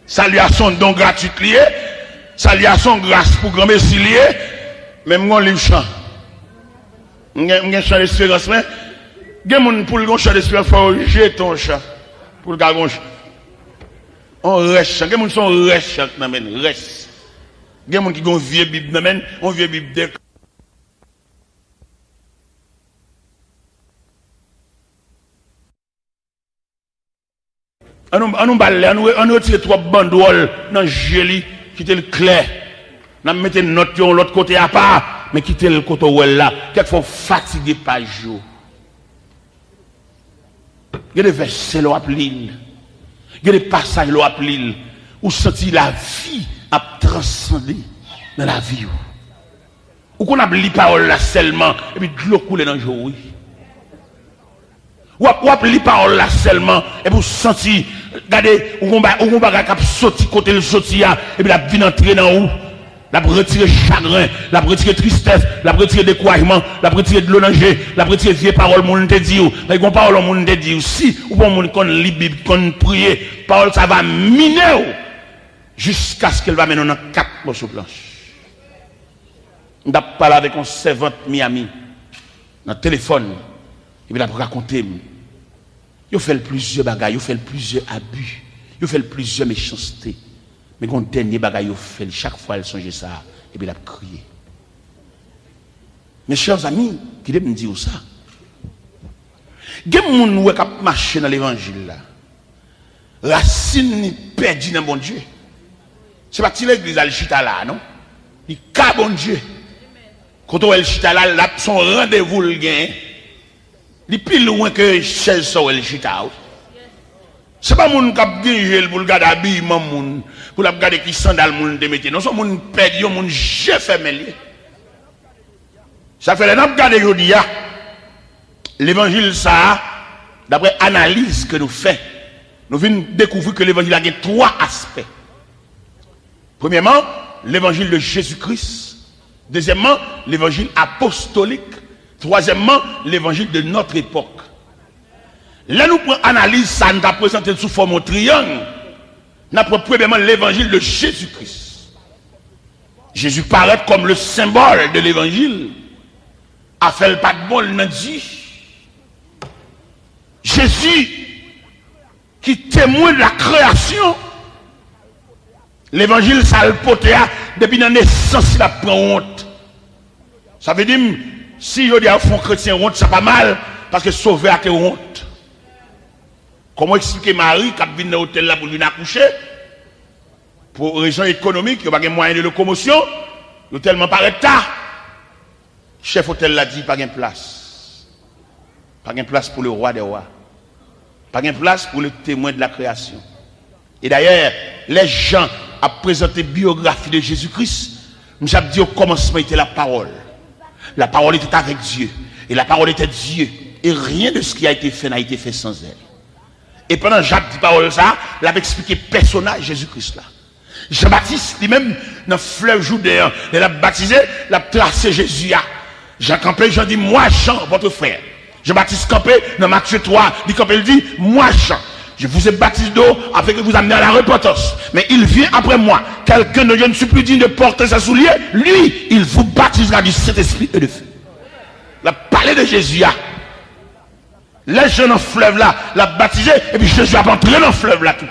Saluation don gratuite lié, saluation grâce pour grand messie lié, même mon livre chant. M'gen chant d'espérance mais gen moun pour le chant d'espérance faut jeter ton chant pour le gagon. On reste, gen moun son reste nan men, reste. Gen moun qui gon vieux bible nan men, on vieux bible de on retire trois banderoles dans le joli, qui était le clair. On mettait notre de l'autre côté à part, mais quitter le côté où là, quelquefois fatigué par jour. Il y a des versets l'eau à l'île, il y a des passages l'eau à l'île, où sentit la vie à transcender dans la vie. Ou qu'on a li parole là seulement, et puis de l'eau coule dans le jour. Ou li parole là seulement, et vous sentir, regardez, ou on va cap sorti côté le sorti, et puis la vie entrer dans où? La retirer chagrin, la retirer tristesse, la retirer découragement, la retirer de l'onanger, la retirer vieille parole moun te dit ou, mais gon parole moun te dit ou si ou bon moun kon li Bible, kon prier, parole ça va miner ou jusqu'à ce qu'elle va mener dans 4 morceaux planches. On a parlé avec un servante Miami dans le téléphone et puis il a raconté il fait plusieurs bagages, il fait plusieurs abus, il fait plusieurs méchancetés. Mais quand dernier bagaille fait, chaque fois elle songe ça, et puis elle a crié. Mes chers amis, qui me dire ça? Il y a des gens qui marchent dans l'évangile là. Racine ni perdu dans bon Dieu. C'est pas l'église à l'chita là, non? Il ka bon Dieu. Quand on est l'chita là, son rendez-vous le gain. Il est plus loin que chaise sur l'chita. C'est pas moun qui a gagné pour regarder l'habillement moun, pour regarder qui sandal moun de mettre. Non, c'est moun perdu, moun j'ai fait mêler. Ça fait les regarder aujourd'hui l'évangile ça, d'après analyse que nous faisons, nous venons découvrir que l'évangile a 3 aspects. Premièrement, l'évangile de Jésus-Christ. Deuxièmement, l'évangile apostolique. Troisièmement, l'évangile de notre époque. Là, nous prenons analyse, ça nous a présenté sous forme de triangle. Nous prenons premièrement l'évangile de Jésus-Christ. Jésus paraît comme le symbole de l'évangile. A fait le pas de bon, il dit. Jésus, qui témoigne de la création. L'évangile, ça le poté depuis la naissance, il a pris honte. Ça veut dire, si il y a un fond chrétien honte, ça pas mal, parce que sauver a été honte. Comment expliquer Marie qui a venu dans l'hôtel là pour venir accoucher? Pour raison économique, il n'y a pas de moyen de locomotion, il tellement paraît tard. Chef hôtel l'a dit, pas de place. Pas de place pour le roi des rois. Pas de place pour le témoin de la création. Et d'ailleurs, les gens ont présenté la biographie de Jésus-Christ. Nous avons dit au commencement était la parole. La parole était avec Dieu. Et la parole était Dieu. Et rien de ce qui a été fait n'a été fait sans elle. Et pendant Jacques dit parole ça, il a expliqué le personnage Jésus-Christ là. Jean-Baptiste, lui-même, dans le fleuve Jourdain, il a baptisé, il a tracé Jésus. Jean campé, Jean dit, moi Jean, votre frère. Jean-Baptiste campé, dans Matthieu 3, il dit, moi Jean, je vous ai baptisé d'eau afin que vous ameniez à la repentance. Mais il vient après moi. Quelqu'un de je ne suis plus digne de porter sa soulier. Lui, il vous baptisera du Saint-Esprit et de feu. Il a parlé de Jésus. Les gens dans le fleuve là, l'a baptisé, et puis Jésus a entré dans le fleuve là tout.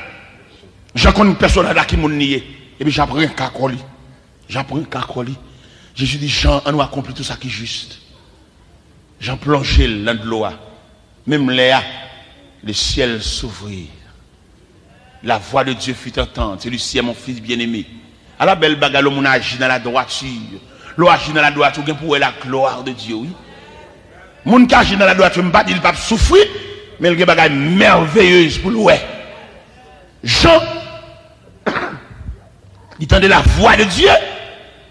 J'en connais une personne là qui m'a nié. Et puis j'apprends un cacoli. J'apprends un cacoli. Jésus dit, Jean, on a accompli tout ça qui est juste. J'en plongé dans de l'eau. Même Léa, le ciel s'ouvrit. La voix de Dieu fut entendue. C'est Lucien, mon fils bien-aimé. À la belle bagarre, l'homme agit dans la droiture. L'eau agit dans la droiture, pour la gloire de Dieu, oui. Moun qui agit dans la droiture, il ne pas souffrir, mais il y a des bagages merveilleuses pour louer. Jean, il entendait la voix de Dieu.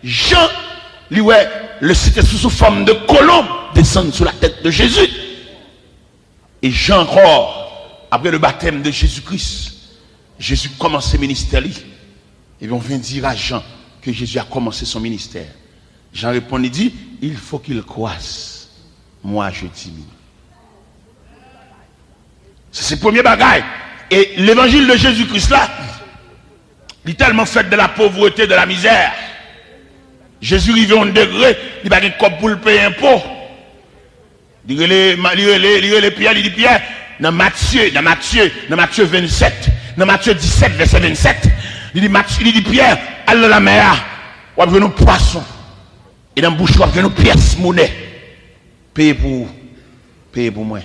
Jean, lui, le cité sous forme de colombe descendre sur la tête de Jésus. Et Jean encore, après le baptême de Jésus-Christ, Jésus commence ses ministères. Et on vient dire à Jean que Jésus a commencé son ministère. Jean répond, il dit, il faut qu'il croisse. Moi, je diminue. C'est le premier bagage. Et l'évangile de Jésus-Christ là, Il est tellement fait de la pauvreté, de la misère. Jésus arrive à un degré, il n'a pas de cop pour le payer impôt. Il les Pierre, il dit Pierre, dans Matthieu 27, dans Matthieu 17, verset 27, il dit Pierre, allez dans la mer, on va nos poissons. Et dans la bouche, on va nos pièces monnaie. Payez pour moi.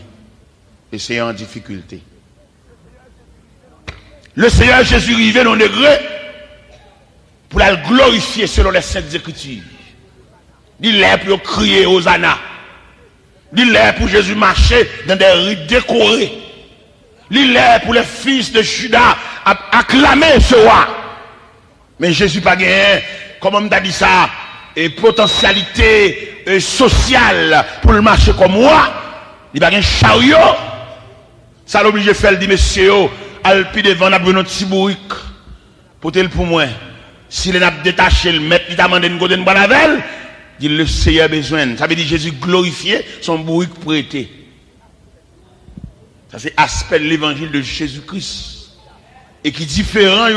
Et c'est en difficulté. Le Seigneur Jésus arrivé dans un degré pour la glorifier selon les saintes écritures. Il est pour crier Hosanna. Il est pour Jésus marcher dans des rues décorées. Il est pour les fils de Judas acclamer ce roi. Mais Jésus pas gagné, comme on m'a dit ça, et potentialité sociale pour le marcher comme moi. Il pas gagné chariot. Ça l'oblige de faire, dit monsieur, alpi devant la brune petit bourrique. Pour tel pour moi. S'il est détaché, le maître, il t'a demandé une bonne banavel. dit le Seigneur a besoin. Ça veut dire Jésus glorifié, son bourrique prêté. Ça c'est aspect de l'évangile de Jésus-Christ. Et qui est différent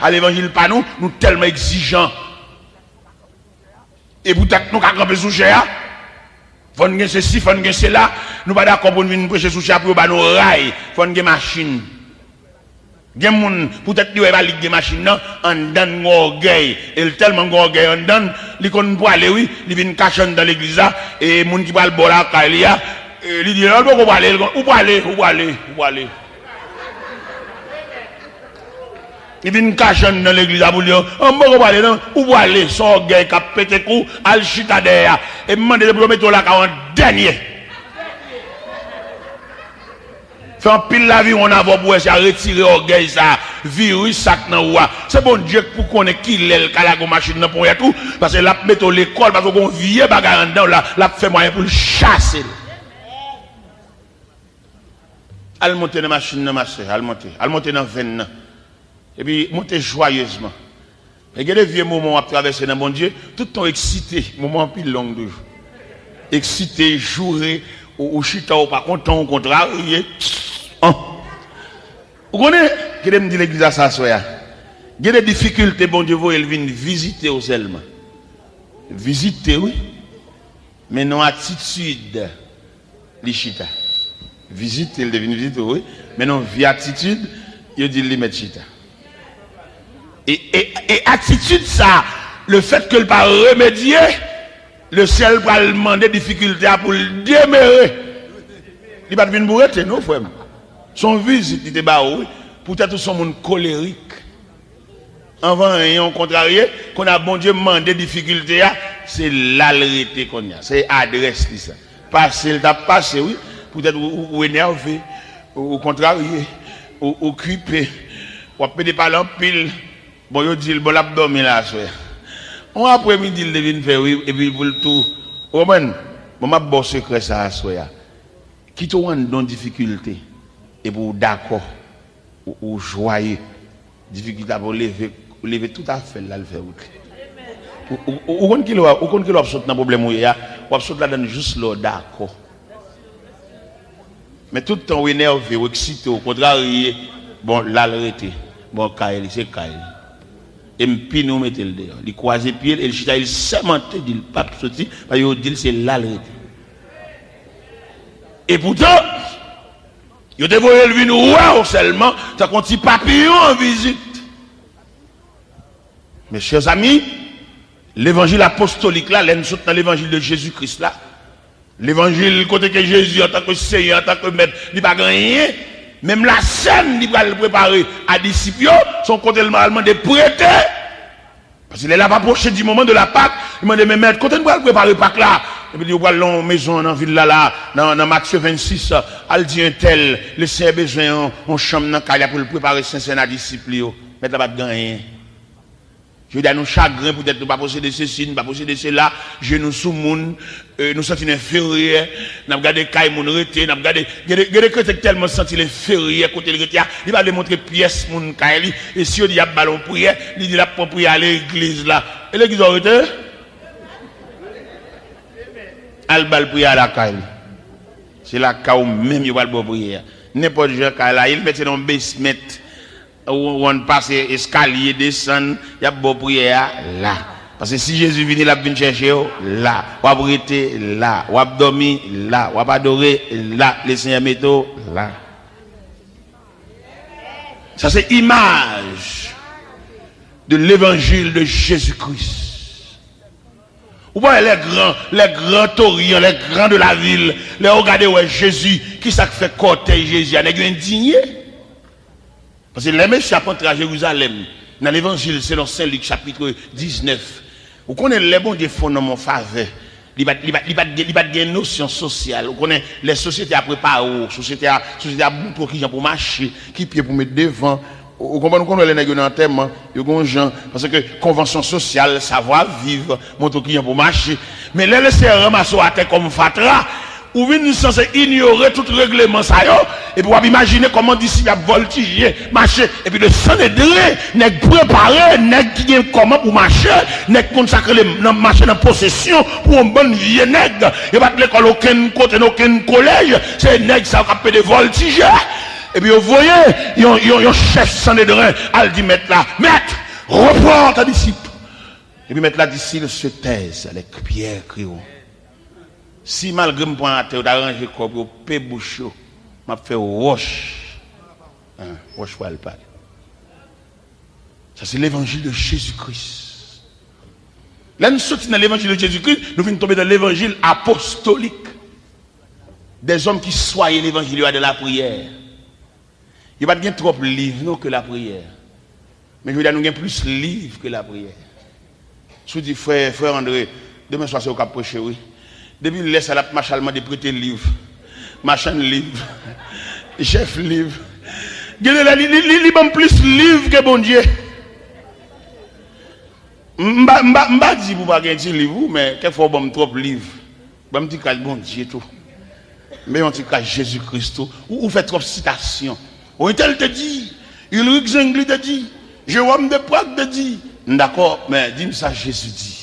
à l'évangile pas nous tellement exigeants. Et vous nous avons sous cher. Faut nous ceci, faut nous cela. Nous pas d'accord pour nous prêcher sous cher pour nous rail, faut nous machine. Gen moun peut-être nous va ligue machine non en dan orgueil et tellement orgueil en dan li kon pour aller oui li vinn cacher dans l'église là et moun qui va le bola kalia li dit on peut aller ou pour aller il vient cacher dans l'église là pour dire on peut pas aller non ou pour aller son orgueil qui pété cou al chita derrière et demander pour mettre là en dernier. Fait un pile la vie, on a pour essayer de retirer l'orgueil, ça, virus, ça, c'est bon Dieu pour qu'on ait qui l'aile, la machine, pour tout, parce que la mettre l'école, parce qu'on vient bagarre dedans, la fait moyen pour le chasser. Elle monte dans la machine, elle monte dans la veine, et puis monte joyeusement. Et il y a des vieux moments à traverser dans mon Dieu, tout le temps excité, moment pile long de jour. Excité, jouré, ou chita, ou pas content, au contraire, vous connaissez, je me dis l'église à ça, il y a des difficultés, bon Dieu, elle vient visiter au seulement. Visiter, oui, mais non attitude, les chita. Visiter, elle devine visiter, oui, mais non, via attitude, il dit les mettre chita. Et attitude, ça, le fait que le pas remédier, le ciel va demander des difficultés pour le démérer. Il va venir bourrer, non, frère. Son visite, il était barré, peut-être son monde colérique. Avant, on contrarié, qu'on a bon Dieu demandé des difficultés, c'est l'alrété qu'on a, c'est adresse, ça. Passer, il t'a passé, oui, peut-être ou énervé, ou contrarié, ou occupé, ou pédé par l'empile, bon, il dit, bon, l'abdomen là, on après-midi, il devine faire, oui, et puis pour le tout, oh, man, m'a bon secret ça, qui te rend dans difficulté, et pour d'accord, ou joyeux, difficulté pour lever tout à fait là, le faire. Ou quand il a absorbe dans problème, ou absorbe là-dedans juste là, d'accord. Mais tout le temps, énervé, ou excité, au contraire, bon, là, l'arrêté, bon, Kaeli, c'est Kaeli. Et puis nous mettons le dehors. Il croise les pieds, il chita, il sémenté, il pas sorti, parce qu'il dit c'est là l'arrêté. Et pourtant, il devait lever nous wow seulement, ça compte petit papillon en visite. Mes chers amis, l'évangile apostolique là, l'un dans l'évangile de Jésus-Christ là, l'évangile côté que Jésus en tant que Seigneur, en tant que maître, il n'a pas rien. Même la scène, il va le préparer à disciples, son côté normalement de prêter. Parce qu'il est là, approché du moment de la Pâque, il m'a dit, mais maître, quand on va le préparer Pâque là, il me dit, on va dans maison, dans la ville là, dans Matthieu 26, elle dit un tel, le Seigneur besoin, on chambre dans le pour le préparer Saint-Saint à disciples, mais là, pas de rien. Je veux dire, nous chagrin, peut-être nous pas posséder ceci, nous pas posséder cela, je nous sous moun, nous sentons inférieurs, nous regardons caille moun rete, nous regardons, il y a des chrétiens tellement sentis inférieurs côté le chrétien, il va démontrer pièce moun caille, et si on dit y a ballon prière, il dit la prière à l'église là, et l'église a arrêté, al bal prière à la caille, c'est la caille même il va le prière, n'importe quel caille là, il met dans le basement, on passe escalier, descend, il y a beau prière là. Parce que si Jésus vient, il a venu chercher là, ou abriter là, ou dormir là, ou adorer là, les Seigneurs métaux là. Ça c'est image de l'évangile de Jésus-Christ. Vous voyez les grands tauriens, les grands de la ville, les regardez où est Jésus, qui ça fait cortège Jésus, il est indigné. Parce que les messieurs apportent à Jérusalem, dans l'évangile selon Saint Luc chapitre 19, vous connaissez les bons des fonds dans mon faveur. Il n'y a pas de notion sociale. Vous connaissez les sociétés à préparer, les sociétés à bouton qui pour marcher, qui pied pour mettre devant. Vous comprenez qu'on les nègres dans le thème, parce que convention sociale, savoir vivre, montre qui pour marcher. Mais les laisser ramasser à terre comme fatra, ou venez censé ignorer tout règlement ça et pour imaginer comment d'ici va voltiger, marcher et puis le sang de dré n'est préparé, n'est qui comment pour marcher, n'est consacré les marcher dans possession pour une bonne vie nègre. Il va l'école aucun côté aucun collège, c'est nègre ça capable de voltiger. Et puis vous voyez, un chef sang de dré, elle dit maître là, maître, reprends ta disciple. Et puis maître là d'ici se taise avec Pierre Créon. Si malgré mon point à terre, d'arranger comme au paix bouchot, m'a fait roche. Roche pour le parler. Ça c'est l'évangile de Jésus-Christ. Là nous sortons dans l'évangile de Jésus-Christ, nous venons tomber dans l'évangile apostolique. Des hommes qui soient l'évangile de la prière. Il n'y a pas trop de livres non, que la prière. Mais je veux dire, nous avons plus de livres que la prière. Je vous dis, frère André, demain soir c'est au cap prêcher, oui. Depuis il laisse à la machalement de prêter livre, machin livre, chef livre. Il y plus livre que bon Dieu. M'ba dit pour pas gagner livre, mais quelquefois bon trop livre. Bon dit que bon Dieu tout. Mais on dit que Jésus-Christ ou fait trop citation. Ou tel te dit, Ulrich Zwingli te dit, Jérôme de Prague te dit. D'accord, mais dis-moi ça Jésus dit.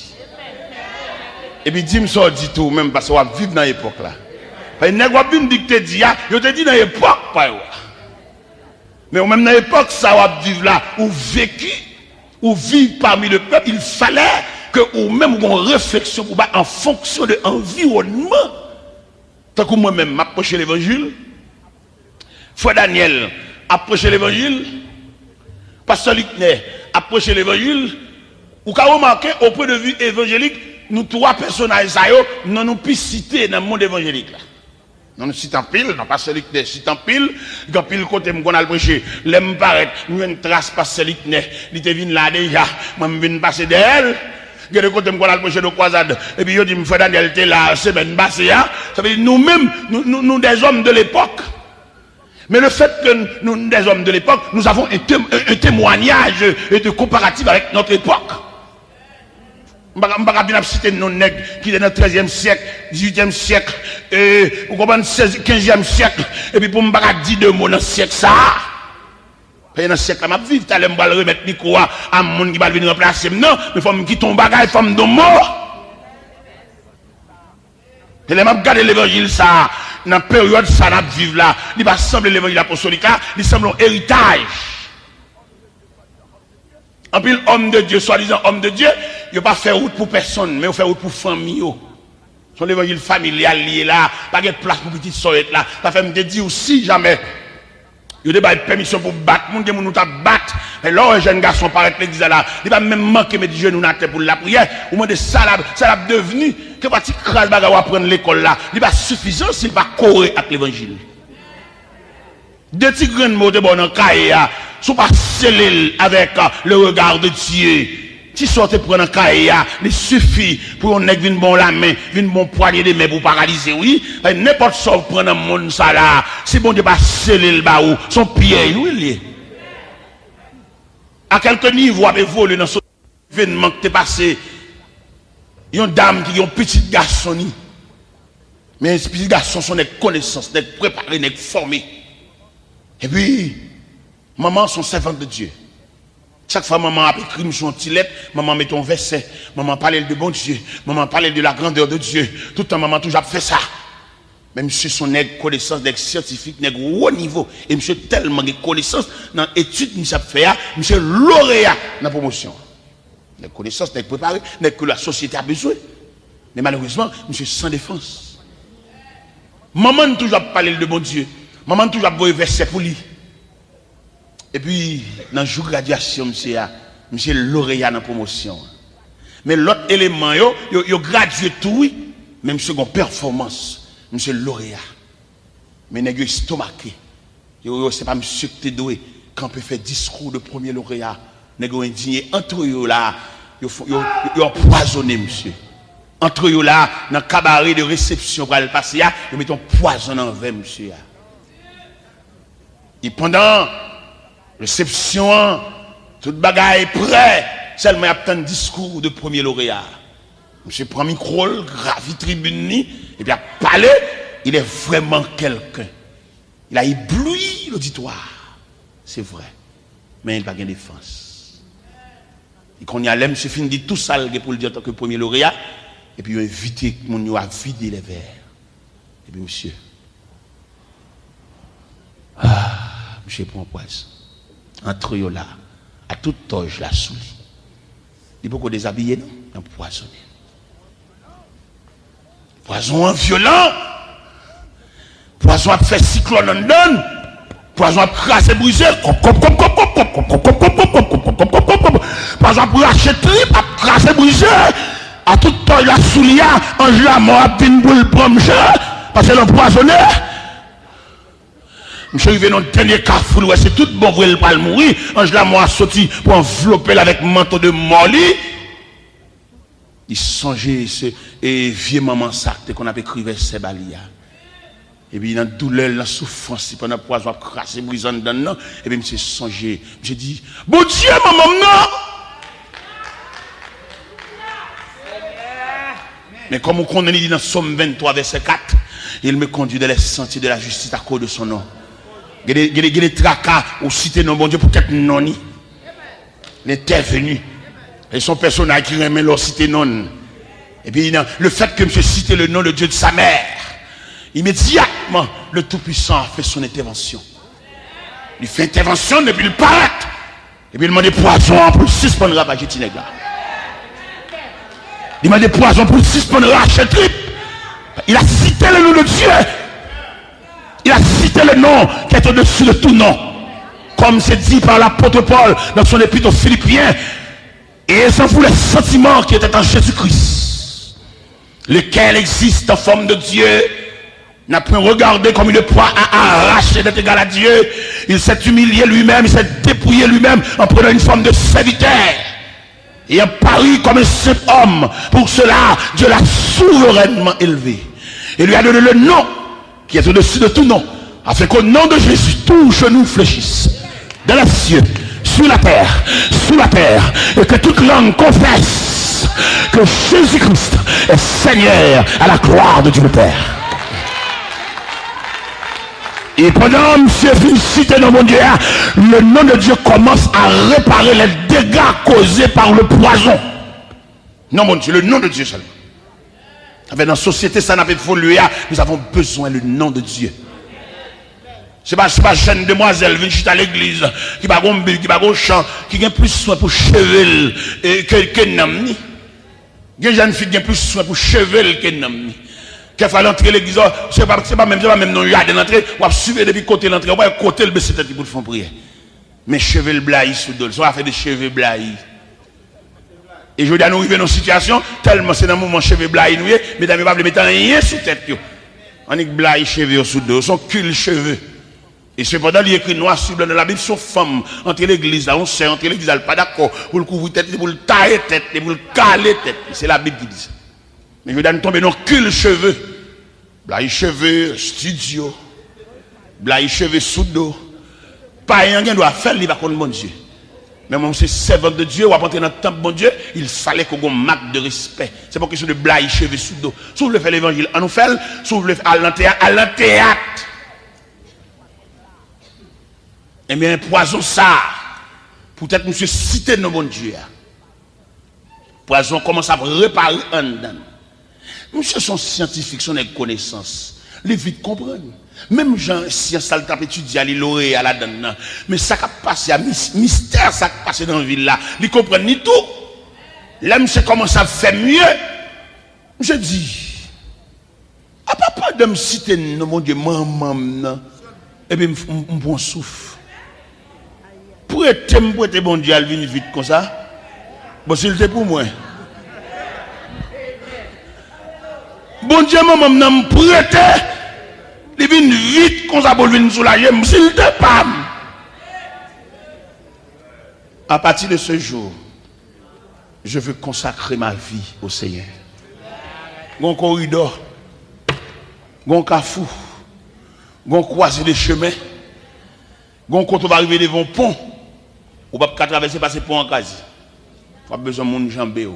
Et puis dis-moi ça dit tout même parce qu'on va vivre dans l'époque là. Parce que nèg va bien dit que te dit je te dis dans l'époque pas. Mais même dans l'époque ça va vivre là ou vécu ou vivre parmi le peuple, il fallait que ou même une réflexion pour en fonction de l'environnement. Tant que moi-même m'approcher l'évangile, Frère Daniel approcher l'évangile, Pasteur Lucnet approcher l'évangile, ou qu'à remarquer au point de vue évangélique, nous trois personnages, nous nous puissions citer dans le monde évangélique. Nous nous citons pile, non pas celui qui cite en pile, quand pile côté qu'on a le prêché, l'aime paraître, nous une trace pas celui qui il était venu là déjà, moi je viens passer d'elle. Il y a des côtés qu'on a le prêché de croisade, et puis il dit, frère Daniel était là, semaine passée, ça veut dire nous-mêmes, nous des hommes de l'époque. Mais le fait que nous, des hommes de l'époque, nous avons un témoignage et de comparatif avec notre époque. Je ne vais pas bien citer nos nègres qui sont dans le 13e siècle, 18e siècle, ou 15e siècle, et puis pour ne pas dire deux mots dans le siècle ça. Dans le siècle, je vais vivre, je vais remettre le micro à un monde qui va venir remplacer. Non, mais il faut que ton bagage, il faut que ton mot. Et les gens regardent l'évangile ça, dans la période ça, nous vivons là, il va sembler l'évangile apostolique, il semble un héritage. En plus, homme de Dieu, soi-disant homme de Dieu, il ne pas faire route pour personne, mais il fait route pour famille. Son évangile familial lié là, pas de place pour petite soeur là. Ça fait me dire aussi jamais. Il y a des permission pour battre, mon Dieu, nous battre. Et là, un jeune garçon paraît l'église là, il va même manquer mes genoux dans pour la prière. Au moins de ça l'a devenu que parti crase bagarre à prendre l'école là, il va suffisant s'il va courir avec l'évangile. Deux petits grains de mots de bon en cahier, sont pas scellés avec le regard de Dieu. Si sortez prendre un cahier, il suffit pour un nèg vinn bon la main, vinn bon poignée de main pour paralyser, oui. N'importe ça prendre un monde ça là, si bon Dieu pas sceller le bas ou son pied, oui il est. À quelques niveaux avec volé dans ce événement que t'es passé. Une dame qui ont petit garçon ni. Mais ces petits garçons sont des connaissances, des préparés, des formés. Et puis, maman sont servantes de Dieu. Chaque fois, maman a écrit son petit lettre, maman met un verset, maman parle de bon Dieu, maman parle de la grandeur de Dieu. Tout le temps, maman toujours fait ça. Mais monsieur son nègre connaissance nègre scientifique nègre haut niveau et monsieur tellement de connaissance dans étude monsieur fait monsieur lauréat dans promotion. Les connaissances nègre préparé nègre que la société a besoin. Mais malheureusement monsieur sans défense. Maman toujours parler de bon Dieu. Maman toujours boire verset pour lui. Et puis dans jour graduation monsieur lauréat dans promotion. Mais l'autre élément yo gradué tout oui, même second performance. Monsieur lauréat. Mais nèg yo estomaqué. Yo c'est pas monsieur qui te doué quand peut faire discours de premier lauréat. Nèg yo indigné entre yo là, yo empoisonné monsieur. Entre yo là dans cabaret de réception pour aller passer yo met un poison en verre monsieur. Et pendant réception toute bagaille prêt, seulement y a tant de discours de premier lauréat. Monsieur prend micro, gravi tribune et puis a parlé, il est vraiment quelqu'un. Il a ébloui l'auditoire. C'est vrai. Mais il n'a pas de défense. Et quand il y a l'aime, monsieur fin dit tout ça pour le dire en tant que premier lauréat. Et puis il a invité mon à vider les verres. Et puis monsieur. Monsieur prend poison. Entre eux là, à toute toge la sous lui. Il faut qu'on déshabille, non? Empoisonné. Poison violent. Poison a fait cyclone en donne. Poison a crassé brisé. Poison a braché trip, a crassé brisé. À tout temps, il a soulié, ange la mort, a une boule proche. Parce que l'empoisonné. Monsieur arrivé dans le dernier carrefour, c'est tout bon pour elle pas mourir. Ange la mort a sorti pour envelopper avec manteau de molly. Il songeait et vieux maman sacré qu'on avait écrit verset balia. Et puis dans la douleur, la souffrance, pendant le poison a crassé, brisant dedans, et puis monsieur songé. J'ai dit, bon Dieu, maman, non! Mais comme on connaît dit dans Somme 23, verset 4, il me conduit dans les sentiers de la justice à cause de son nom. Il y a des tracas au cité non bon Dieu pour qu'être non. L'intervenu. Et son personnage qui remet leur cité non. Et puis le fait que monsieur cite le nom de Dieu de sa mère, immédiatement le Tout-Puissant a fait son intervention. Il fait intervention depuis le paraît. Et puis il demande des poisons pour suspendre la bagette nègre. Il demande des poisons pour suspendre la trip. Il a cité le nom de Dieu. Il a cité le nom qui est au-dessus de tout nom. Comme c'est dit par l'apôtre Paul dans son épître aux Philippiens. Et sans vous les sentiments qui étaient en Jésus-Christ, lequel existe en forme de Dieu, n'a point regardé comme une proie à arracher d'être égal à Dieu. Il s'est humilié lui-même, il s'est dépouillé lui-même en prenant une forme de serviteur. Et a paru comme un simple homme. Pour cela, Dieu l'a souverainement élevé. Et lui a donné le nom qui est au-dessus de tout nom, afin qu'au nom de Jésus, tout genou fléchisse, dans les cieux, sur la terre, sous la terre, et que toute langue confesse que Jésus-Christ est Seigneur à la gloire de Dieu le Père. Et pendant monsieur félicité dans mon Dieu, le nom de Dieu commence à réparer les dégâts causés par le poison. Non mon Dieu, le nom de Dieu seulement. Dans la société, ça n'a pas évolué. Nous avons besoin du nom de Dieu. Ce n'est pas jeune demoiselle venue à l'église qui va gomber, qui va chant, qui a plus soin pour cheveux que n'amni. Il y a une jeune fille qui a plus soin pour cheveux que n'amni. Qui a fallu entrer l'église, c'est pas même non, il y a d'entrer, on va suivre depuis côté l'entrée, on va côté le baisser tête pour faire prière. Mais cheveux le blaï sous dos, ça va faire des cheveux blaï. Et je dis à nous arriver dans une situation, tellement c'est dans le moment cheveux blaï nous, mesdames et messieurs, mettre rien sous tête. On est blaï cheveux sous dos, son cul cheveux. Et cependant, il y a écrit noir sur blanc dans la Bible, sont femmes entre l'église, là, on sait, entre l'église, elle n'est pas d'accord pour le couvrir tête, pour le tailler tête, pour le caler tête. C'est la Bible qui dit ça. Mais je vais nous tomber dans cul cheveux. Blaï cheveux, studio. Blaï cheveux sous dos. Pas rien qui doit faire, il va contre mon Dieu. Mais moi, c'est servant de Dieu, ou à entrer dans le temple de mon Dieu, il fallait qu'on ait un marque de respect. C'est pas question de blague, cheveux sous dos. Si vous voulez faire l'évangile, on nous fait, si vous voulez faire à l'intérieur. Eh bien, poison ça. Peut-être monsieur cité dans mon Dieu. Poison commence à réparer en dedans. Monsieur son scientifique, son connaissance. Les vite comprendre. Même gens, si ça le tape étudier, aller l'oreille à la donne. Mais ça qui a passé, mystère, ça qui a passé dans la ville là. Ils comprennent ni tout. Là, monsieur commence à faire mieux. Je dis, à papa de me citer, mon Dieu, maman, et bien, on prend souffle. Pour être bon Dieu, elle vient vite comme ça. Bon, s'il était pour moi. Bon Dieu, maman, me prête. Il vient vite comme ça pour venir soulager. S'il te pas. À partir de ce jour, je veux consacrer ma vie au Seigneur. Gon corridor, gon cafou, gon croiser des chemins, gon quand on va arriver devant le pont, on va pas traverser par ces ponts en quasi. On a besoin de mon jambé.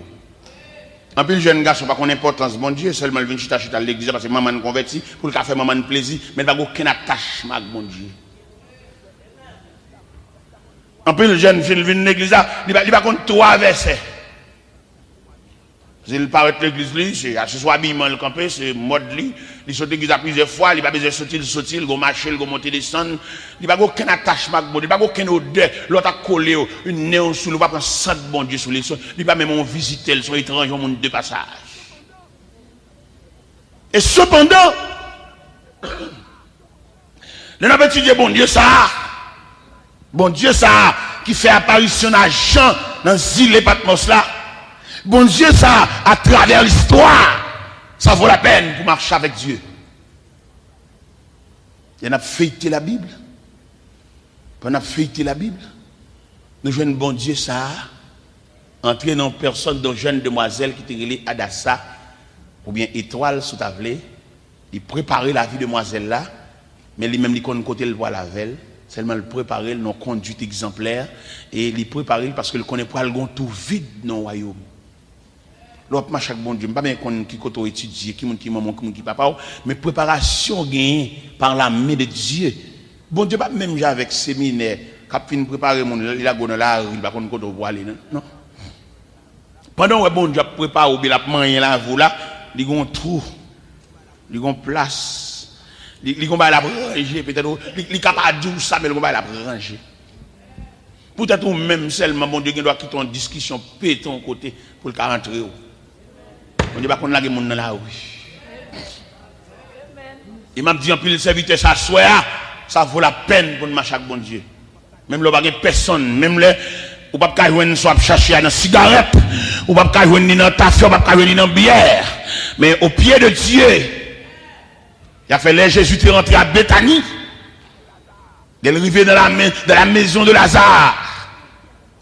Un peu jeune garçon, pas qu'on importance, bon Dieu, seulement il vient chita à l'église parce que maman nous convertit, pour le faire maman plaisir, mais il n'y a aucun attachement avec bon Dieu. Un peu le jeune vient à l'église, il va contre trois versets. Il paraît l'église, c'est soit habillement le campé, c'est mode li. Il saute l'église à plusieurs fois, il va besoin de sortir, il va marcher, il va monter, descendre. Il va aucun attachement avec bon Dieu, il va aucun odeur. L'autre a collé, une néon sous le, va prendre sang de bon Dieu sous les sons. Il va même visiter, son étranger au monde de passage. Et cependant, le nom étudié bon Dieu ça, qui fait apparition à Jean dans l'île Patmos là. Bon Dieu, ça, à travers l'histoire, ça vaut la peine pour marcher avec Dieu. Il y en a feuilleté la Bible. On a feuilleté la Bible. Nous jouons bon Dieu, ça, entrer dans personne de jeune demoiselle qui était relée Adassa, ou bien étoile sous tablé, il préparait la vie de demoiselle là, mais lui-même, il connaît côté le voit la veille. Seulement le préparer, non conduite exemplaire, et il préparer parce qu'il connaît pas le tout vide dans le royaume. L'autre chaque bon Dieu, pas bien qu'on qui côté étudier, qui maman, qui papa, mais préparation gagnée par la main de Dieu. Bon Dieu pas même avec séminaire, cap fin préparer mon il a gonne là, il va qu'on côté voir aller non. Pendant que bon Dieu prépare ou bien la manger là vous là, il gon trou. Il gon place. Il gon ba la ranger peut-être il capable de ça mais il gon ba la ranger. Peut-être même seulement bon Dieu doit quitter en discussion péton côté pour le rentrer. On dit pas qu'on a des gens dans la rue. Il m'a dit en plus le serviteur s'asseoir, ça vaut la peine pour marcher avec bon Dieu. Même le bagage personne, même le ou pas ka joindre soit chercher dans cigarette, ou pas ka joindre dans taffy, ou pas ka joindre dans bière. Mais au pied de Dieu, il a fait les Jésus est rentré à Béthanie. Il est arrivé dans la maison de Lazare.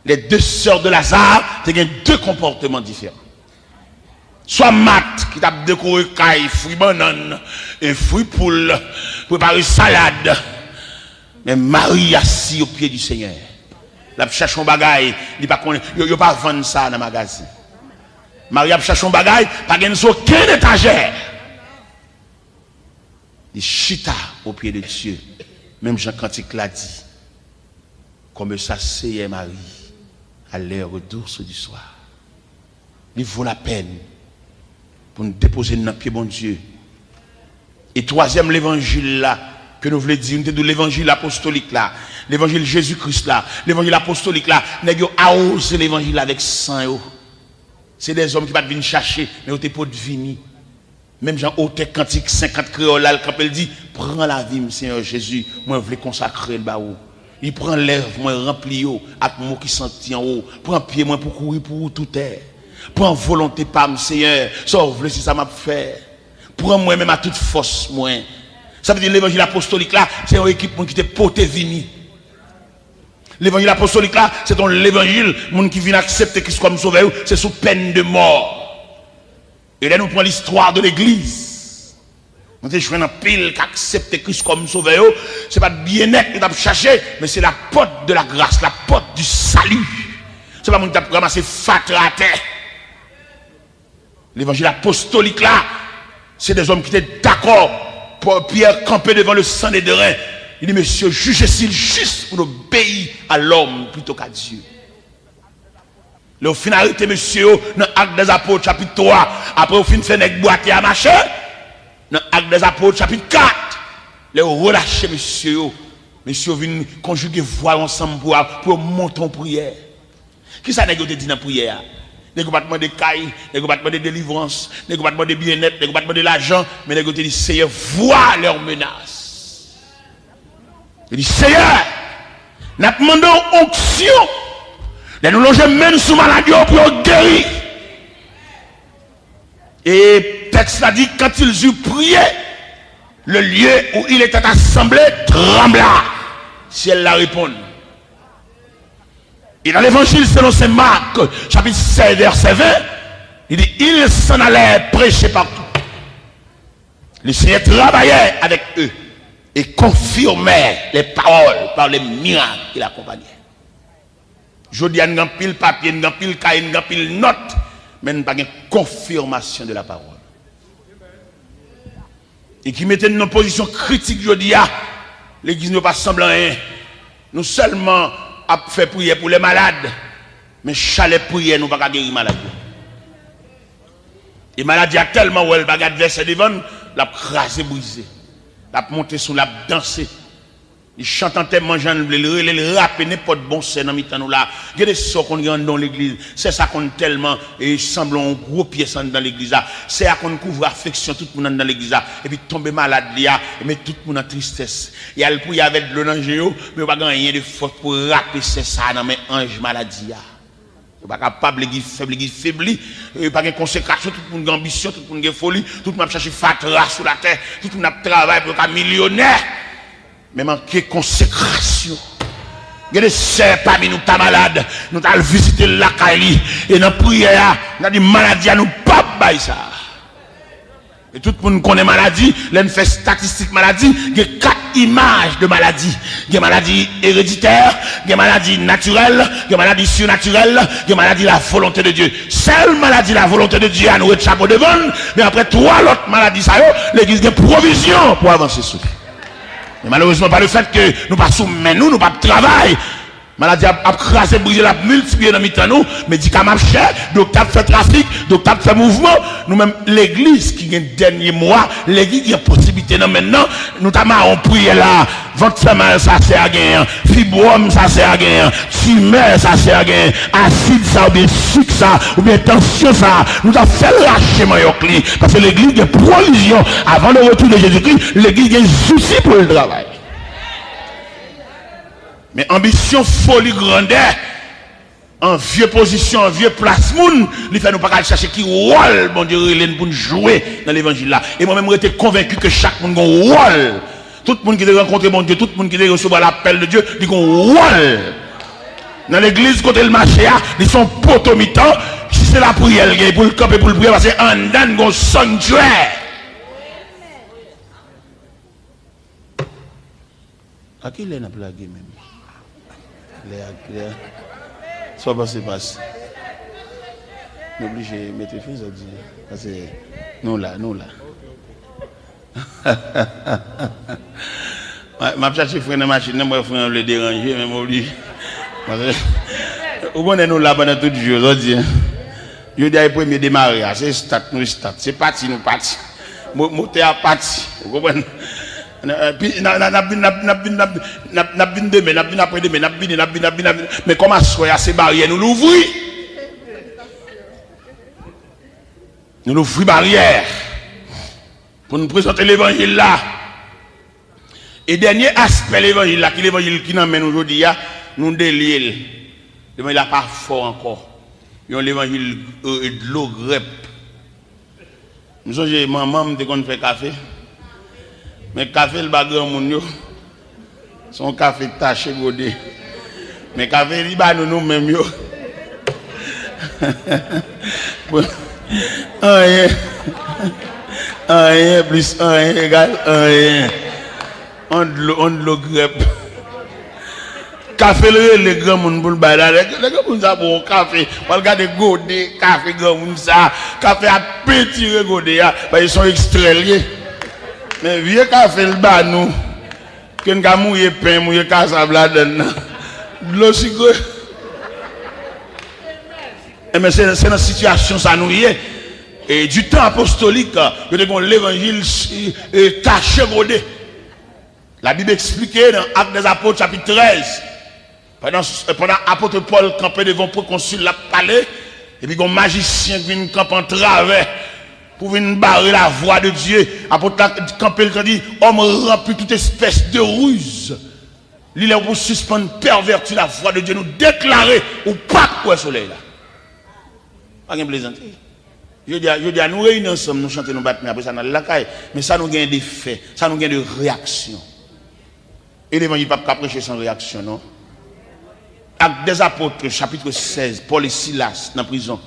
Les deux sœurs de Lazare, c'est deux comportements différents. Soit Mat qui t'a décoré caille, fruits banane et fruits poule, préparer salade. Mais Marie assis au pied du Seigneur. La cherche un bagaille, il pas yo pas vendre ça dans le magasin. Marie a cherché un bagaille, pas gagne aucune étagère. Il chita au pied de Dieu. Même Jean Cantique l'a dit. Comme ça c'est Marie à l'heure douce du soir. Il vaut la peine pour nous déposer dans le pied bon Dieu. Et troisième, l'évangile là, que nous voulons dire, nous l'évangile apostolique là, l'évangile Jésus-Christ là, l'évangile apostolique là, nous avons osé l'évangile avec sang. C'est des hommes qui ne viennent chercher, mais ils pas de venir. Même Jean Otek Cantique 50 créoles là, quand il dit, prends la vie, Seigneur Jésus, moi je veux consacrer le baou. Il prend l'œuvre, moi rempli avec moi qui sentit en haut, prend pied moi pour courir pour tout terre. Prends volonté par Seigneur, sauve-le si ça m'a fait. Prends moi-même à toute force, moi. Ça veut dire l'évangile apostolique là, c'est une équipe qui te porte vini. L'évangile apostolique là, c'est l'évangile, monde qui vient accepter Christ comme sauveur, c'est sous peine de mort. Et là nous prenons l'histoire de l'église. Nous avons un pile qui accepte Christ comme sauveur, c'est pas de bien-être que nous avons cherché, mais c'est la porte de la grâce, la porte du salut. C'est pas mon qui a ramassé fatra à terre. L'évangile apostolique là, c'est des hommes qui étaient d'accord pour Pierre camper devant le sang des reins. Il dit, monsieur, jugez-il juste pour obéir à l'homme plutôt qu'à Dieu. Le finalité, monsieur, dans l'acte des apôtres, chapitre 3, après au fin fait nèg boiter à marcher, dans l'acte des Apôtres, chapitre 4. Les relâcher, monsieur. Monsieur vient conjuguer voix ensemble pour monter en prière. Qui ça négocié dit dans la prière? N'est pas demander caille, n'est pas demander délivrance, n'est pas demander bien-être, n'est pas demander l'argent, mais n'est pas dit Seigneur, vois leurs menaces. Il dit Seigneur, nous demandons onction. Nous loger même sous maladie pour guérir. Et texte a dit quand ils eurent prié, le lieu où il était assemblé trembla. Si elle la répond. Et dans l'évangile selon saint Marc, chapitre 16, verset 20, il dit, ils s'en allaient prêcher partout. Le Seigneur travaillait avec eux et confirmait les paroles par les miracles qui l'accompagnaient. Je dis, il y a un pile papier, il y a un pile cahier, il y a un pile note, mais il n'y a pas de confirmation de la parole. Et qui mettait une position critique, je dis, l'église ne pas semblant rien. Nous seulement avons fait prier pour les malades, mais chalet prier, nous ne pouvons pas guérir les malades. Et maladie a tellement où elle va verser devant, la crasé, brisé, la monté sous la danser. Il chante en tête, mangeant, le rap, n'importe bon c'est dans nous là. Il y a des sorts qu'on gagne dans l'église. C'est ça qu'on tellement, et semble un gros pièce dans l'église là. C'est ça qu'on couvre affection tout le monde dans l'église là. Et puis tomber malade là, et mettre tout le monde en tristesse. Il y a le prier avec le l'ange, mais pas rien de faute pour rapper c'est ça dans mes anges maladie là. Il n'est pas capable, l'église faible, il n'y a pas de consécration, tout le monde a ambition, tout le monde a folie, tout le monde a cherché fatra sur la terre, tout le monde a travaillé pour être millionnaire. Mais manquer consécration. Il y a des sœurs parmi nous, ta malade, nous allons visiter la Kali, et dans la prière, nous avons dit maladie, nous pas bailler ça. Et tout le monde connaît maladie, l'on fait statistique maladie, il y a 4 images de maladie. Il y a maladie héréditaire, il y a maladie naturelle, il y a maladie surnaturelle, il y a maladie la volonté de Dieu. Seule maladie la volonté de Dieu à nous chapeau devant, mais après 3 autres maladies, ça l'église a provision pour avancer sur. Mais malheureusement, par le fait que nous pas soumis, nous pas de travail. Maladie a crasé, brisé, la multiplié dans nous, médicaments chers, docteur fait trafic, docteur fait mouvement. Nous-mêmes, l'église qui est dernier mois, l'église qui a possibilité maintenant, nous avons prié là, ventre femelle, ça sert à gagner, fibrome, ça sert à gagner, tumeur, ça sert à gagner, acide, ça, ou bien sucre, ça, ou bien tension, ça. Nous avons fait le lâchement, parce que l'église a provision. Avant le retour de Jésus-Christ, l'église a un souci pour le travail. Mais ambition, folie, grandeur, en vieux position, en vieux place, il fait nous pas chercher qui rôle, bon Dieu, pour nous jouer dans l'évangile là. Et moi-même, j'étais convaincu que chaque monde a un rôle. Tout le monde qui a rencontré mon Dieu, tout le monde qui a reçu l'appel de Dieu, il a un rôle. Dans l'église, côté le marché, ils sont potomitants. Si c'est la prière, pour le camp et pour le prier, parce qu'en dedans, il y a un sanctuaire. À qui il est blagué même? Soit passé passe. Nous obligés de mettre fin ça dit. Parce que nous là. Ma cherche frère dans machine, moi frère le déranger même obligé. Au bon nous là pendant tout le jour aujourd'hui. Je dis premier démarrer, c'est start, c'est parti nous parti. Moteur parti. Vous comprenez? Mais comment soyez ces barrières nous l'ouvrons? Nous l'ouvrons barrière pour nous présenter l'évangile là. Et dernier aspect l'évangile là, qui l'évangile qui nous amène aujourd'hui, nous délier. L'évangile là pas fort encore. Il y a l'évangile de l'eau grep. Nous sommes maman me qu'on fait café. Mais café le bagage mon son café taché godé. Mais café liba nous même yo. Un plus un égale un. On de l'eau grep. Café le grand monde pour le bailler. Les gars pour ça bon café. On regarde godé café grand monde ça. Café à petit godé ils sont extraits. Mais vieux café le bas nous, que nous avons mouillé pain, mouillé cassable là-dedans. De l'eau mais c'est dans cette situation ça nous y est. Et du temps apostolique, il y a l'évangile caché, rodé. La Bible expliquait dans Actes des Apôtres, chapitre 13. Pendant l'apôtre Paul campait devant le proconsul, la palais, et puis un magicien qui vient camper en travers pour venir barrer la voie de Dieu. L'apôtre campé, il dit, homme rempli toute espèce de ruse. Il est pour suspendre, pervertir la voie de Dieu, nous déclarer ou pas quoi soleil là. Pas de plaisanterie. Je dis à nous réunir ensemble, nous chanter, nous battre, mais après ça, nous la caille. Mais ça nous gagne des faits, ça nous gagne de réactions. Et l'évangile ne peut pas prêcher sans réaction, non? Actes des Apôtres, chapitre 16, Paul et Silas dans la prison.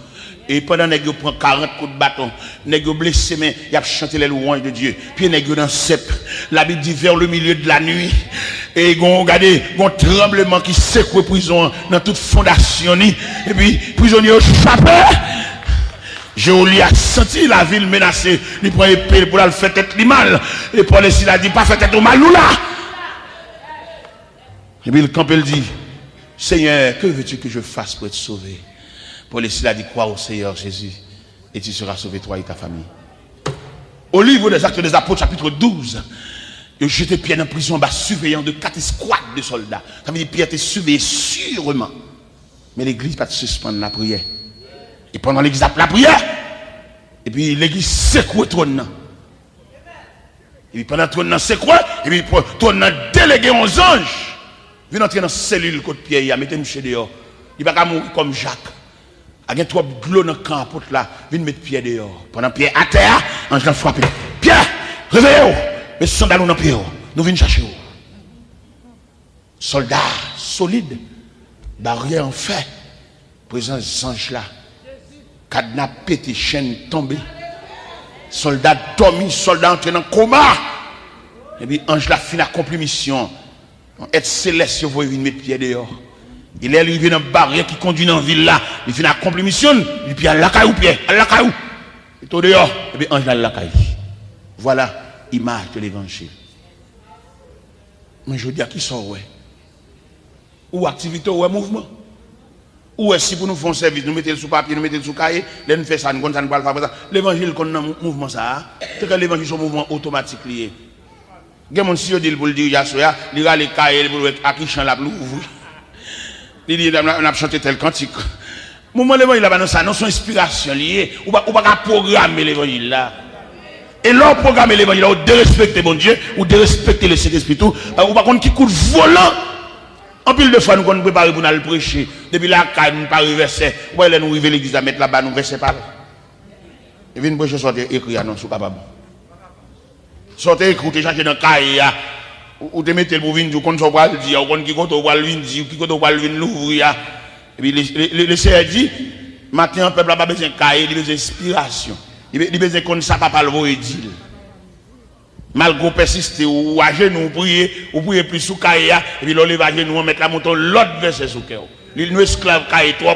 Et pendant que vous prenez 40 coups de bâton, vous blessé, mais il a chanté les louanges de Dieu. Puis vous dans le cep. La Bible dit vers le milieu de la nuit. Et regardez, un tremblement qui secoue la prison dans toute fondation. Et puis, prisonnier échappé. Jéoli a senti la ville menacée. Il prend épée pour la faire tête mal. Et Paul et Silas dit, pas faire tête au mal ou là. Et puis le camp, il dit, Seigneur, que veux-tu que je fasse pour être sauvé? Paul et Silas dit, crois au Seigneur Jésus et tu seras sauvé, toi et ta famille. Au livre des Actes des Apôtres, chapitre 12, il jeté Pierre en prison, surveillant de 4 escouades de soldats. Ça veut dire Pierre était surveillé sûrement. Mais l'église pas de suspendre la prière. Et pendant l'église a la prière, et puis l'église secoue le trône. Et puis pendant le trône secoue, et puis le trône délégué aux anges. Viens entrer dans la cellule côté Pierre, mettez-nous chez dehors. Il va pas mourir comme Jacques. Il y a trop de l'eau dans le camp pour là, viens mettre Pierre dehors. Pendant Pierre à terre, ange l'a frappé. Pierre, réveillez-vous. Mais sandales dans Pierre. Nous venons chercher vous. Soldats solides, barrière en fait. Présence des anges là. Cadenas pété, chaîne tombée. Soldats dormis, soldats entrés dans le coma. Et puis ange là fin accompli mission. Être céleste, vous voyez, mettre pied dehors. Il est arrivé dans une barrière qui conduit dans la ville là. Il finit accompli mission. Il dit, à la caillou, pied, à la caillou. Et tout dehors. Et puis, ange là, la caillou. Voilà l'image de l'évangile. Mais je dis à qui sont, ouais. Ou activité, ou mouvement. Ou est-ce que pour nous faire un service, nous mettons le sous papier, nous mettons le sous cahier, là nous faisons ça, nous ne pouvons pas faire ça. L'évangile, qu'on a un mouvement, ça, c'est que l'évangile, c'est un mouvement automatique lié. Il y a des gens qui disent pour le dire, il y a les cahiers pour à qui chante la ouvrir. Il dit, on a chanté tel cantique. Moment l'évangile là, ça, non, son inspiration liée. Ou pas programmer l'évangile là. Et là, programmer l'évangile là, ou de respecter mon Dieu, ou de respecter le Saint-Esprit tout, ou pas contre qui coûte volant. En pile de fois, nous nous préparons pour nous prêcher. Depuis là, nous ne pas verser. Nous nous arrivons à l'église à mettre là-bas, nous verser pas. Et puis nous prêcher sortir écrit, non, sous capable. Sortez écouter, chercher dans le cahier, ou te mettez pour venir, ou qu'on soit le dire, ou qu'on qui compte au le venir, ou qui compte au venir l'ouvrir. Et puis le Seigneur dit, maintenant, le peuple n'a pas besoin de cahier, il a besoin d'inspiration. Il a besoin qu'on ne sache pas le dire. Malgré persister, ou à genoux, ou prier plus sous cahier, et puis l'on lève à genoux, on met la montagne, l'autre verset sous cœur. Il nous esclave cahier trop.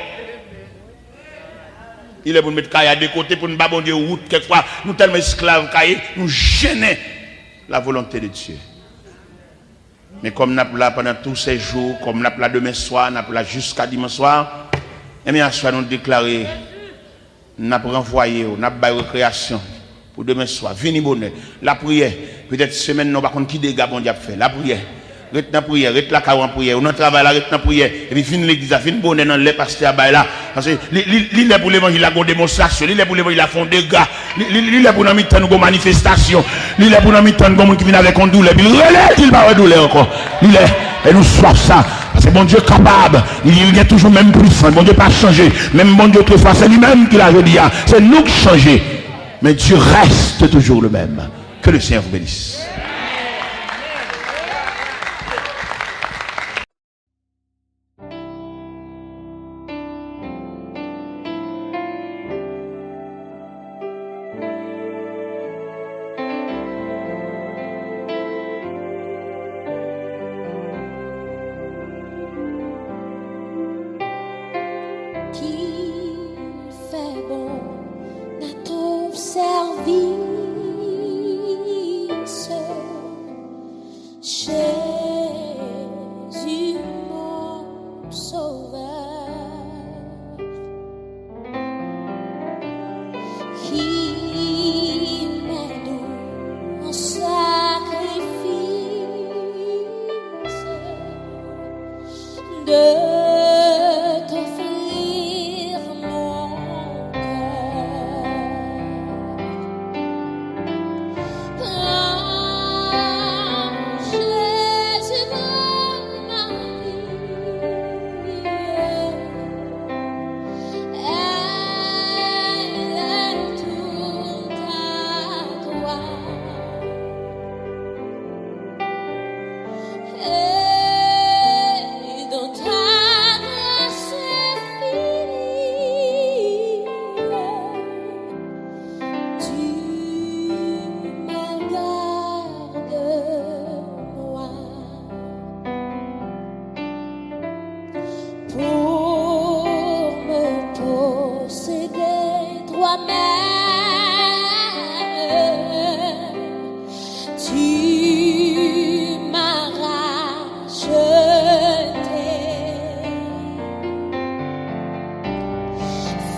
Il est pour nous mettre cahier de côté, pour nous babonder route, quelquefois, nous tellement esclaves cahier, nous gêner la volonté de Dieu. Mais comme nous avons là pendant tous ces jours, comme nous avons là demain soir, nous avons là jusqu'à dimanche soir, et bien, soir, nous déclarer, nous avons renvoyé, nous avons récréation. Pour demain soir, venez bonheur. La prière, peut-être semaine, non, par contre, qui dégâts bon Dieu fait. La prière, reste dans la prière, reste la carrière en prière, on travaille là, reste dans la prière. Et puis, fin l'église, fin bonheur dans les pasteurs là. Parce que, l'île est pour l'évangile, la démonstration, l'île est pour l'évangile, la fond des gars, l'île est pour nous mettre une manifestation, l'île est pour nous mettre une qui vient avec une douleur, puis il va avoir douleur encore. L'île est, et nous soif ça. Parce que bon Dieu est capable, il est toujours même puissant, bon Dieu pas changé. Même bon Dieu autrefois, c'est lui-même qui l'a dit, c'est nous qui changeons. Mais Dieu reste toujours le même. Que le Seigneur vous bénisse. Service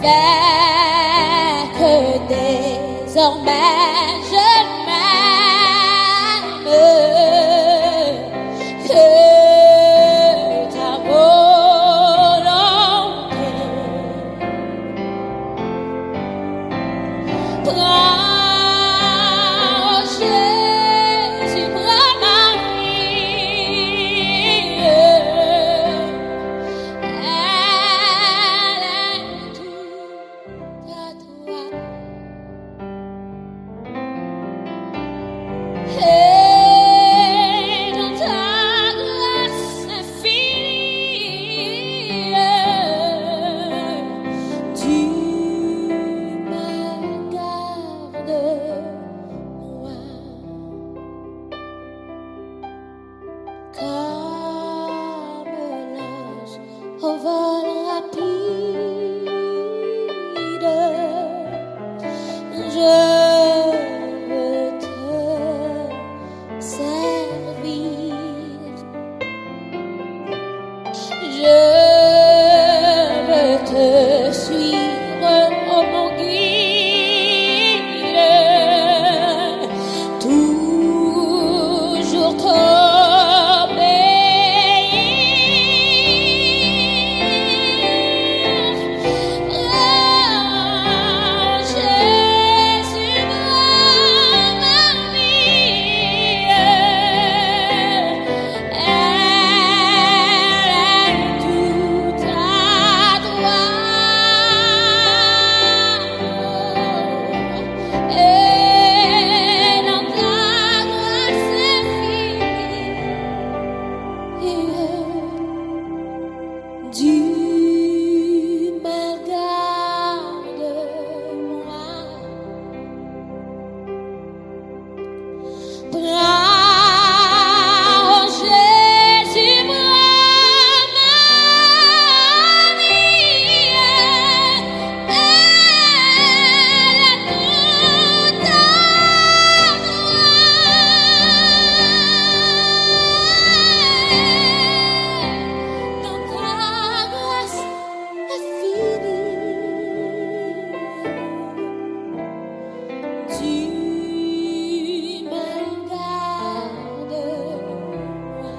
fait que désormais je m'aime, que ta volonté. Prends Jésus, prends Marie, elle est toute à toi. Et dans ta grâce infinie, tu me gardes moi comme l'ange au vol rapide. Je veux te servir. Je veux te suivre, oh mon guide, toujours t'obéir. Oh, Jésus, ma vie, elle est toute à toi. Et dans ta grâce infinie, Dieu me garde moi. Prends Jésus, prends Marie, elle est toute à toi. Dans ta grâce infinie, tu me gardes moi.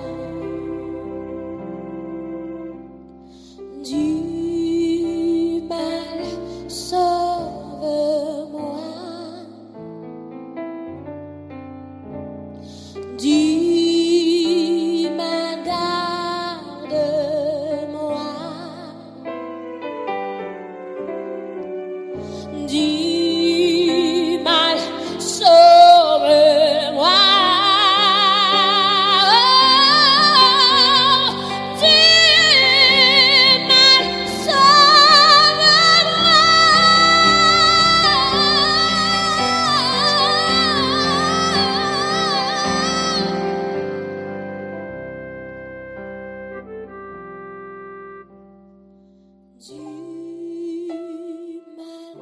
Du mal, sauve-moi. Du mal, garde-moi. Du mal, sauve-moi. Du mal, sauve-moi. Du mal,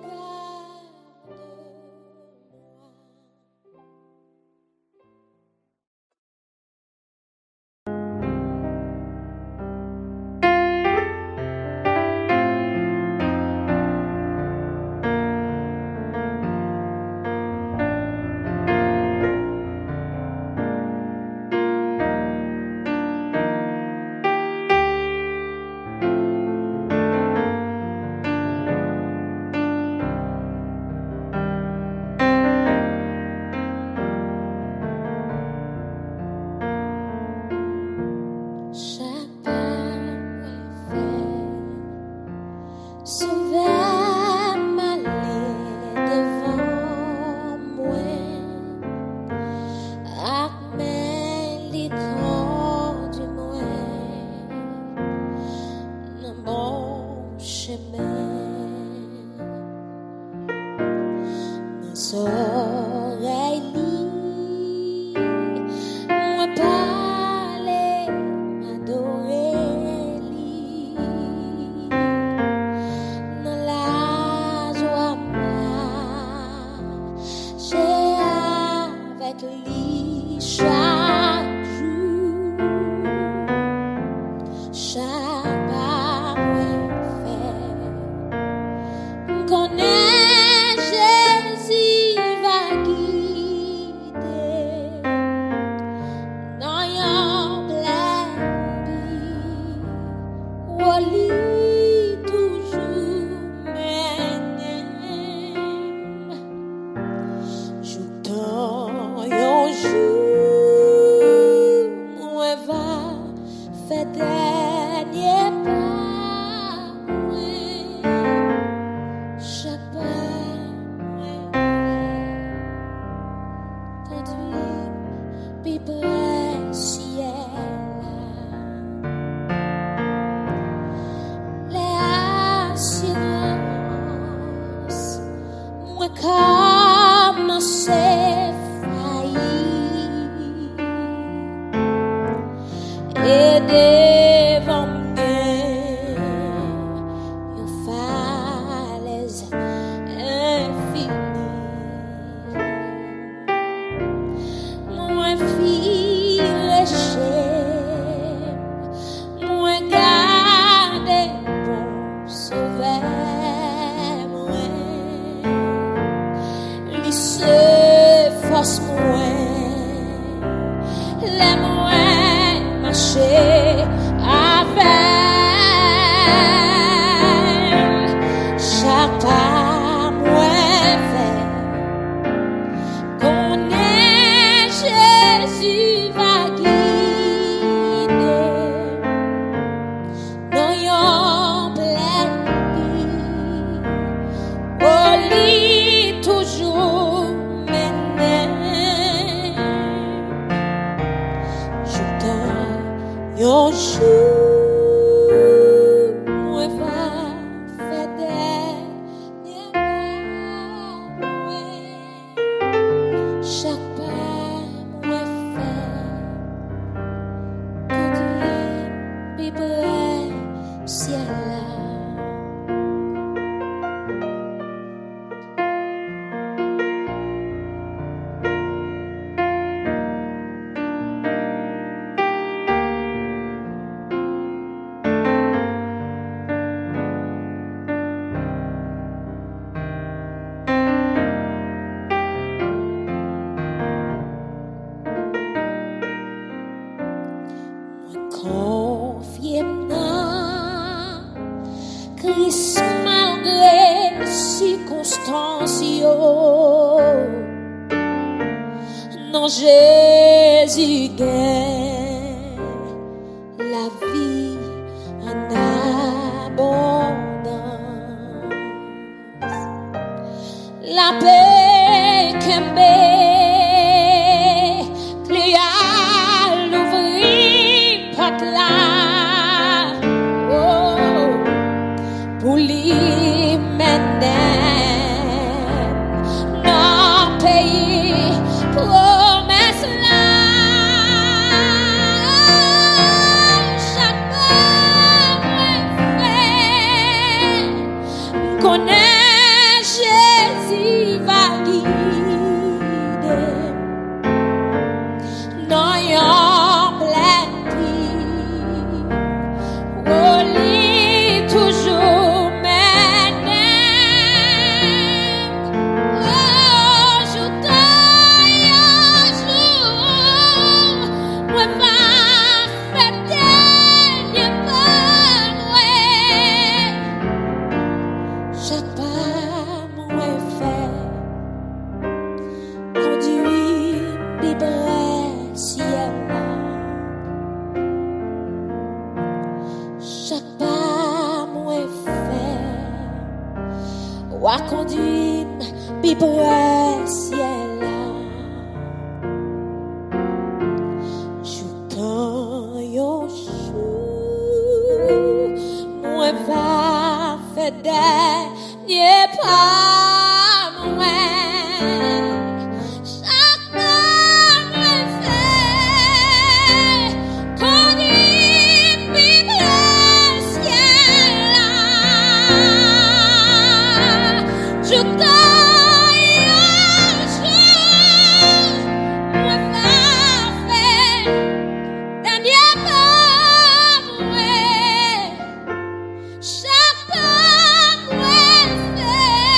chaque pas sauver m'aller devant moi, avec les grands du moins, dans mon chemin, dans oreilles, moi parler, m'adorer, dans la joie, j'ai avec lui chaque jour, chaque pas fait, connais Jésus va guider dans yon plein vie, ou lui toujours mener. J'attends yon jour, moi va faire dernier pas, chaque pas, conduit, puis près ciel. Les assurances, moi commencé failli, et devant moi, une falaise infinie. Moi filéché, moi gardé bon sauveur, moi lycée force moi, les moi marcher avec chaque pas moi fait. Connais Jésus va guider dans yon plein vie, au lit toujours mener. J'attends yon jour, moi va faire dernier pas, chaque pas moi fait, conduit, puis près ciel là. Confié dans Christ malgré circonstances, non Jésus gagne la vie en abondance, la paix qu'aimé pour lui mener nos pays promesse là. Chaque pas fait, connais Jésus va guider dans yon plein vie, au lit toujours mener. Oh, j'attends yon jour, moi va faire dernier pas, ouais. Chaque pas moi fait, conduit libre ciel là. Chaque pas moi fait, ou a conduit libre ciel là. J'attends yon jour, moi va faire dernier pas, moi. Chaque pas moi fait, conduit libre ciel là. J'attends yon jour, moi va faire dernier pas, moi. Chaque pas moi fait,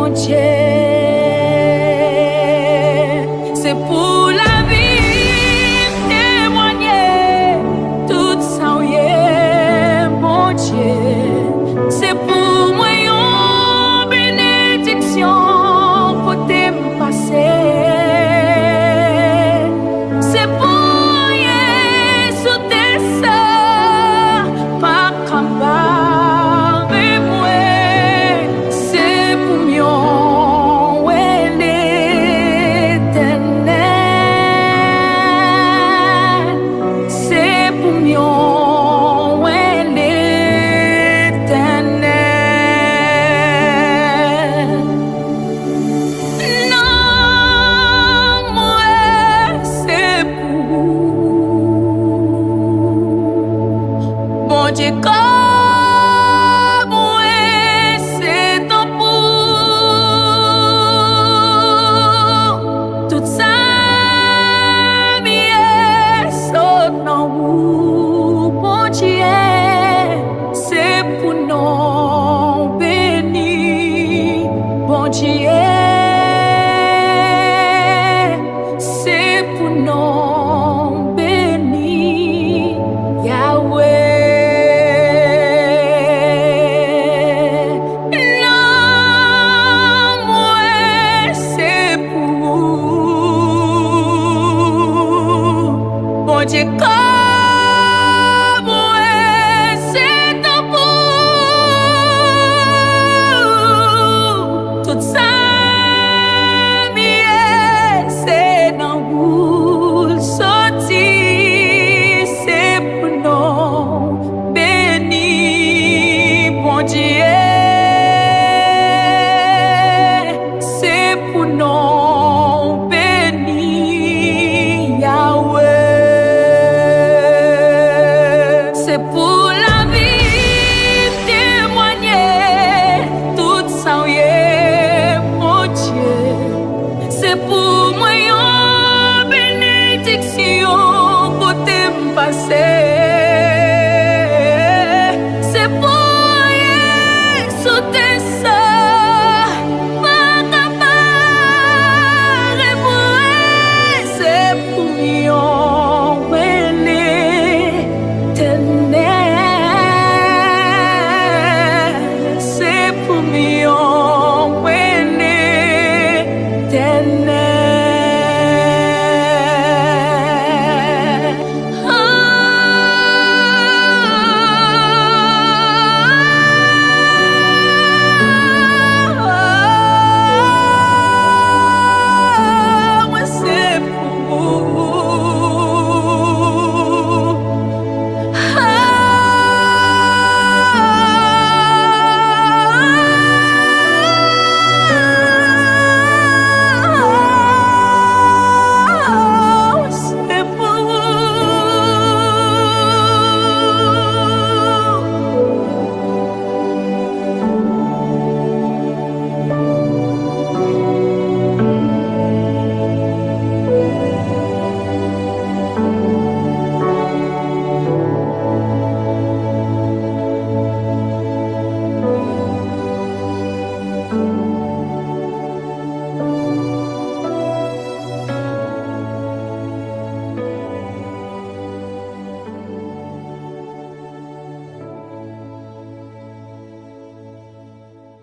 bon Dieu. C'est pour la vie témoigner tout ça, oui, bon Dieu. C'est pour moi une bénédiction pour te passer. C'est pour Jésus tes sœurs, pas cambar et moi. C'est pour moi l'Éternel. C'est pour moi l'Éternel. Non, moi c'est pour bon Dieu comme moi c'est ton pour tout ça bien saute dans vous bon Dieu c'est pour non béni bon Dieu c'est pour non béni Yahweh. Non, moi c'est pour bon Dieu comme moi c'est ton pour tout ça bien c'est dans vous sorti c'est pour nous béni bon Dieu c'est pour nous béni Yahweh. C'est pour la vie témoigner tout ça, oui, mon Dieu. C'est pour moi une bénédiction pour te passer.